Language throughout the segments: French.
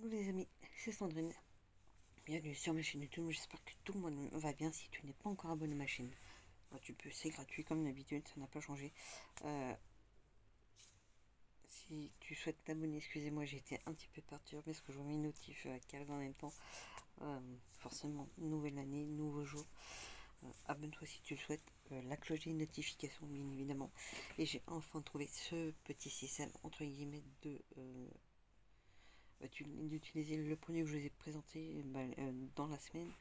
Hello les amis, c'est Sandrine. Bienvenue sur ma chaîne YouTube. J'espère que tout le monde va bien. Si tu n'es pas encore abonné à ma chaîne, tu peux, c'est gratuit comme d'habitude, ça n'a pas changé. Si tu souhaites t'abonner, excusez-moi, j'ai été un petit peu perturbée parce que je vois mes notifs qui arrivent en même temps. Forcément, nouvelle année, nouveau jour. Abonne-toi si tu le souhaites. La cloche des notifications, bien évidemment. Et j'ai enfin trouvé ce petit système entre guillemets d'utiliser le produit que je vous ai présenté dans la semaine.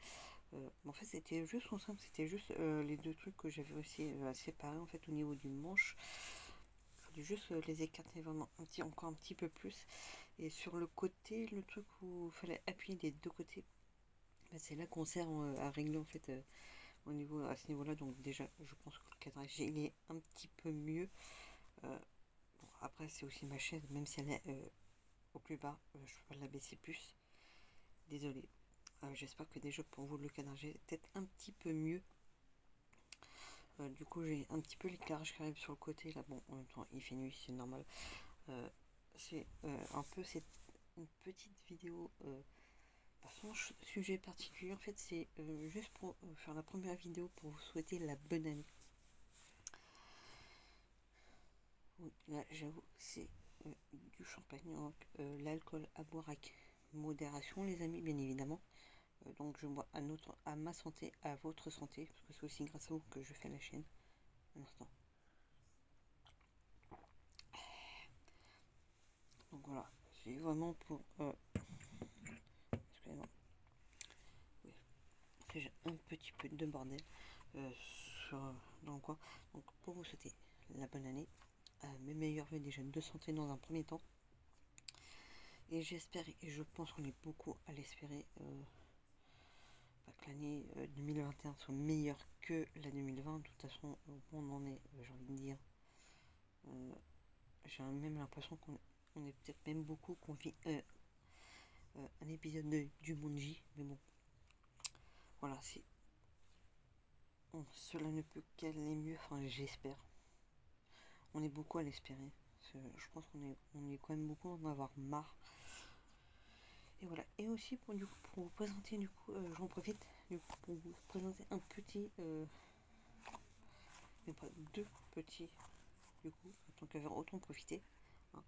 En fait, c'était juste simple, c'était juste les deux trucs que j'avais aussi séparés en fait au niveau du manche. Il fallait juste les écarter vraiment encore un petit peu plus. Et sur le côté, le truc où il fallait appuyer des deux côtés, c'est là qu'on sert à régler en fait à ce niveau-là. Donc déjà, je pense que le cadrage il est un petit peu mieux. Bon, après, c'est aussi ma chaise, même si elle est au plus bas, je peux pas la baisser plus. Désolé. J'espère que déjà pour vous le cadrage est peut-être un petit peu mieux. Du coup j'ai un petit peu l'éclairage qui arrive sur le côté là. Bon, en même temps il fait nuit, c'est normal. C'est un peu une petite vidéo sans sujet particulier. En fait c'est juste pour faire la première vidéo pour vous souhaiter la bonne année. Oui, là j'avoue c'est du champagne, donc l'alcool à boire avec modération les amis, bien évidemment. Donc je bois à ma santé, à votre santé, parce que c'est aussi grâce à vous que je fais la chaîne. Un instant. Donc voilà, c'est vraiment pour... excusez-moi. Oui, j'ai un petit peu de bordel dans le coin. Donc pour vous souhaiter la bonne année, mes meilleurs vœux déjà de santé dans un premier temps. Et j'espère et je pense qu'on est beaucoup à l'espérer que l'année 2021 soit meilleure que la 2020. De toute façon, on en est, j'ai envie de dire. J'ai même l'impression qu'on est peut-être même beaucoup qu'on vit un épisode du Monde J, mais bon, voilà, cela ne peut qu'aller mieux, enfin j'espère. On est beaucoup à l'espérer. Je pense qu'on est quand même beaucoup à en avoir marre. Et voilà. Et aussi pour vous présenter j'en profite pour vous présenter un petit, mais pas deux petits du coup, tant qu'à faire autant profiter. Hein.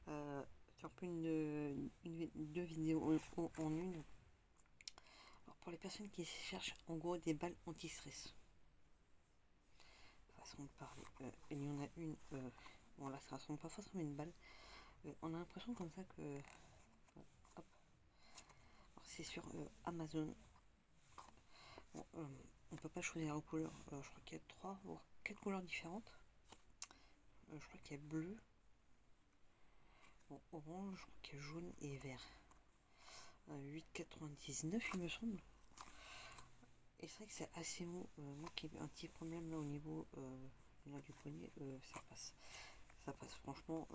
C'est un peu deux vidéos en une. Alors pour les personnes qui cherchent en gros des balles anti-stress. Façon de parler. Il y en a une. Bon là ça ressemble pas forcément à une balle. On a l'impression comme ça que. Hop. C'est sur Amazon. Bon, on peut pas choisir la couleur. Je crois qu'il y a 3 ou 4 couleurs différentes. Je crois qu'il y a bleu. Bon, orange, je crois qu'il y a jaune et vert. 8,99 il me semble. Et c'est vrai que c'est assez mou. Moi qui ai un petit problème là au niveau là, du poignet, ça passe. Ça passe franchement.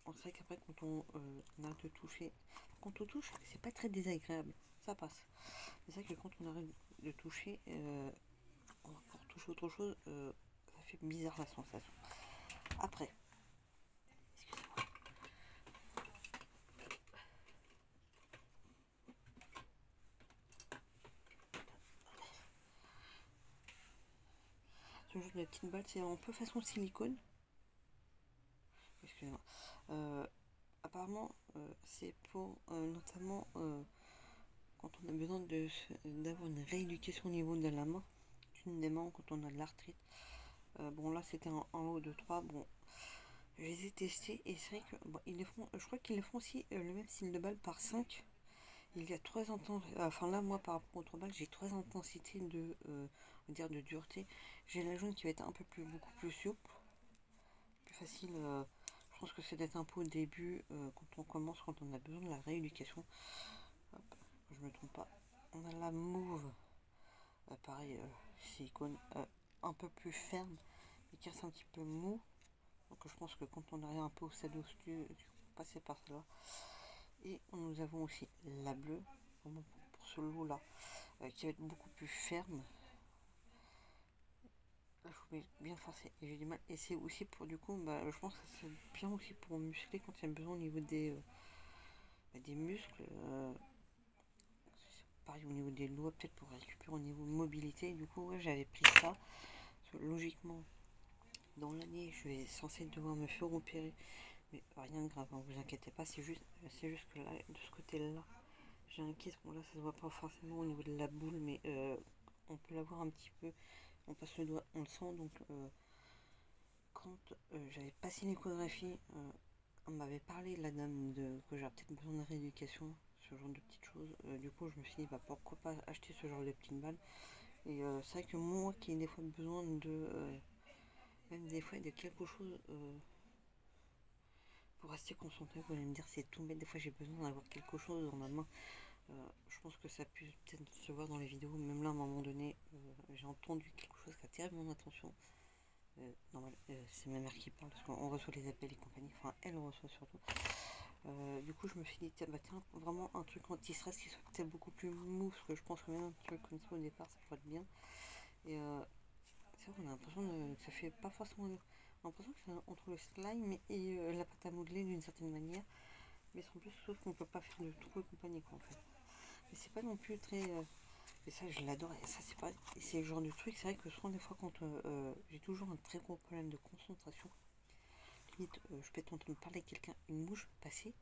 On sait qu'après quand on arrête de toucher, quand on touche, c'est pas très désagréable. Ça passe. C'est vrai que quand on arrête de toucher, pour toucher autre chose, ça fait bizarre la sensation. Après, excusez-moi. Ce genre de petite balle, c'est un peu façon silicone. Excusez-moi. Apparemment, c'est pour notamment quand on a besoin d'avoir une rééducation au niveau de la main, d'une des mains quand on a de l'arthrite. Bon là c'était un lot de 3. Bon, je les ai testés et c'est vrai que bon, ils les font, je crois qu'ils les font aussi le même style de balle par 5. Il y a 3 intensités, enfin là moi par rapport aux 3 balles j'ai 3 intensités on va dire de dureté. J'ai la jaune qui va être un peu beaucoup plus souple, plus facile. Je pense que c'est d'être un peu au début quand on commence, quand on a besoin de la rééducation. Hop, je me trompe pas. On a la mauve, pareil, silicone, un peu plus ferme, mais qui reste un petit peu mou. Donc je pense que quand on arrive un peu au stade tu passer par là. Et nous avons aussi la bleue, vraiment pour ce lot là, qui va être beaucoup plus ferme. Là je vais bien forcer et j'ai du mal. Et c'est aussi pour du coup, je pense que c'est bien aussi pour muscler quand il y a besoin au niveau des muscles. Pareil au niveau des doigts, peut-être pour récupérer au niveau mobilité. Du coup, ouais, j'avais pris ça. Parce que logiquement, dans l'année, je vais censé devoir me faire opérer. Mais rien de grave, hein, vous inquiétez pas, c'est juste que là, de ce côté-là, j'ai un kiss. Bon, là, ça se voit pas forcément au niveau de la boule, mais on peut l'avoir un petit peu. On passe le doigt, on le sent. Donc, quand j'avais passé l'échographie, on m'avait parlé, la dame, que j'avais peut-être besoin de rééducation, ce genre de petites choses. Du coup, je me suis dit, bah, pourquoi pas acheter ce genre de petites balles. Et c'est vrai que moi, qui ai des fois besoin de. Même des fois de quelque chose pour rester concentré, vous allez me dire, c'est tout bête. Des fois, j'ai besoin d'avoir quelque chose dans ma main. Je pense que ça peut peut-être se voir dans les vidéos. Même là, à un moment donné, j'ai entendu quelque chose qui a attiré mon attention. C'est ma mère qui parle parce qu'on reçoit les appels et compagnie, enfin elle reçoit surtout. Du coup je me suis dit tiens, bah, tiens, vraiment un truc anti-stress qui soit peut-être beaucoup plus mou, parce que je pense que même un truc comme ça au départ ça pourrait être bien. Et c'est vrai qu'on a l'impression que ça fait pas forcément, on a l'impression que c'est entre le slime et la pâte à modeler d'une certaine manière, mais sans plus, sauf qu'on peut pas faire de trou et compagnie quoi en fait. Mais c'est pas non plus très et ça je l'adore, et ça c'est pas, c'est le genre de truc, c'est vrai que souvent des fois quand j'ai toujours un très gros problème de concentration, limite je peux être en train de parler avec quelqu'un, une mouche passer,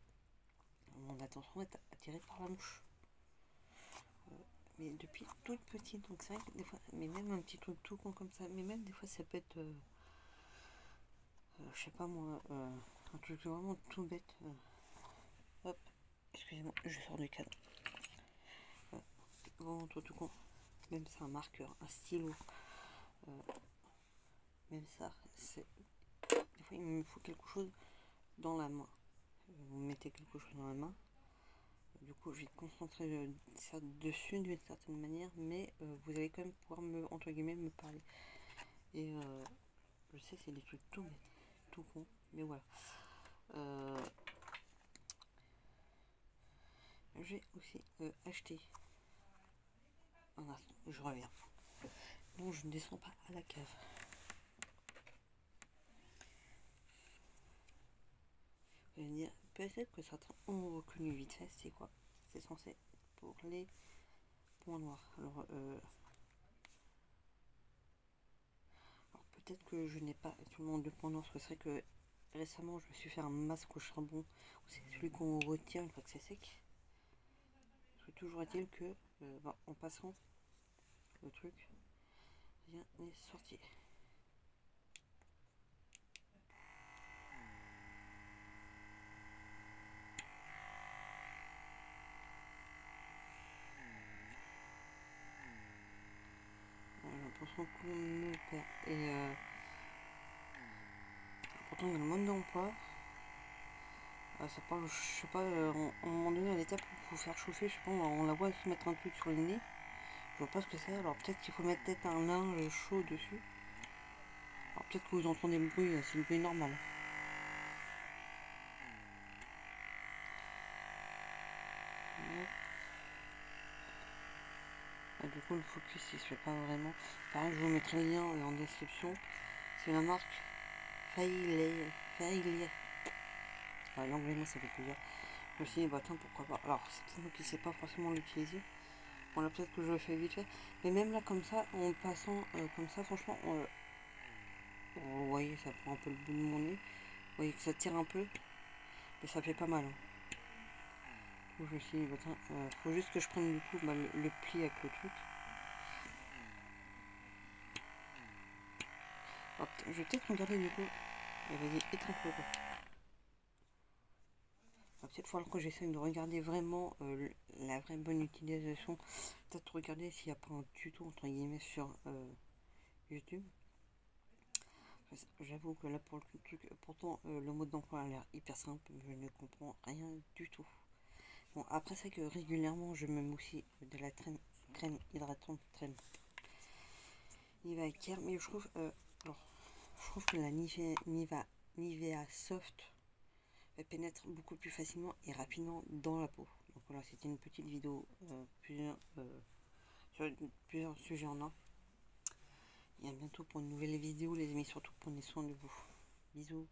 mon attention est attirée par la mouche. Mais depuis toute petite, donc c'est vrai que des fois, mais même un petit truc tout con comme ça, mais même des fois ça peut être, je sais pas moi, un truc vraiment tout bête. Hop, excusez-moi, je sors du cadre. Vraiment tout con, même c'est un marqueur, un stylo, euh, même ça, c'est, des fois il me faut quelque chose dans la main. Vous mettez quelque chose dans la main, du coup je vais concentrer ça dessus d'une certaine manière, mais vous allez quand même pouvoir me, entre guillemets, me parler. Et je sais c'est des trucs tout bêtes, tout con, mais voilà. J'ai aussi acheté un instant, je reviens. Bon, je ne descends pas à la cave. Je vais dire, peut-être que certains ont reconnu vite fait, c'est quoi? C'est censé pour les points noirs. Alors peut-être que je n'ai pas actuellement de points noirs, parce que c'est vrai que récemment je me suis fait un masque au charbon. C'est celui qu'on retire une fois que c'est sec. Toujours est-il que en passant le truc, rien n'est sorti. J'ai l'impression qu'on me perd. Et pourtant dans le mode d'emploi, ça parle, je sais pas, à un moment donné à l'étape où il faut faire chauffer, je sais pas, on la voit se mettre un truc sur le nez. Je vois pas ce que c'est, alors peut-être qu'il faut mettre peut-être un linge chaud dessus. Alors peut-être que vous entendez le bruit, c'est le bruit normal. Ah, du coup le focus il se fait pas vraiment. Pareil, je vous mettrai le lien en description. C'est la marque Fairy. L'anglais moi ça fait plaisir. Je me suis dit bah tiens pourquoi pas. Alors c'est peut-être moi qui sais pas forcément l'utiliser. Bon là peut-être que je le fais vite fait. Mais même là comme ça, en passant comme ça, franchement, vous voyez ça prend un peu le bout de mon nez. Vous voyez que ça tire un peu. Mais ça fait pas mal. Hein. Donc je me suis dit bah tiens, faut juste que je prenne du coup le pli avec le truc. Alors, je vais peut-être regarder du coup. Vas-y, éteins-toi. Peut-être falloir que j'essaie de regarder vraiment la vraie bonne utilisation. Peut-être regarder s'il n'y a pas un tuto entre guillemets sur YouTube. J'avoue que là pour le truc, pourtant le mode d'emploi a l'air hyper simple, je ne comprends rien du tout. Bon après c'est que régulièrement je me mets aussi de la crème hydratante Nivea Care, mais je trouve, je trouve que la Nivea Soft pénètre beaucoup plus facilement et rapidement dans la peau. Donc voilà, c'était une petite vidéo sur plusieurs sujets en un. Et à bientôt pour une nouvelle vidéo les amis, surtout prenez soin de vous. Bisous.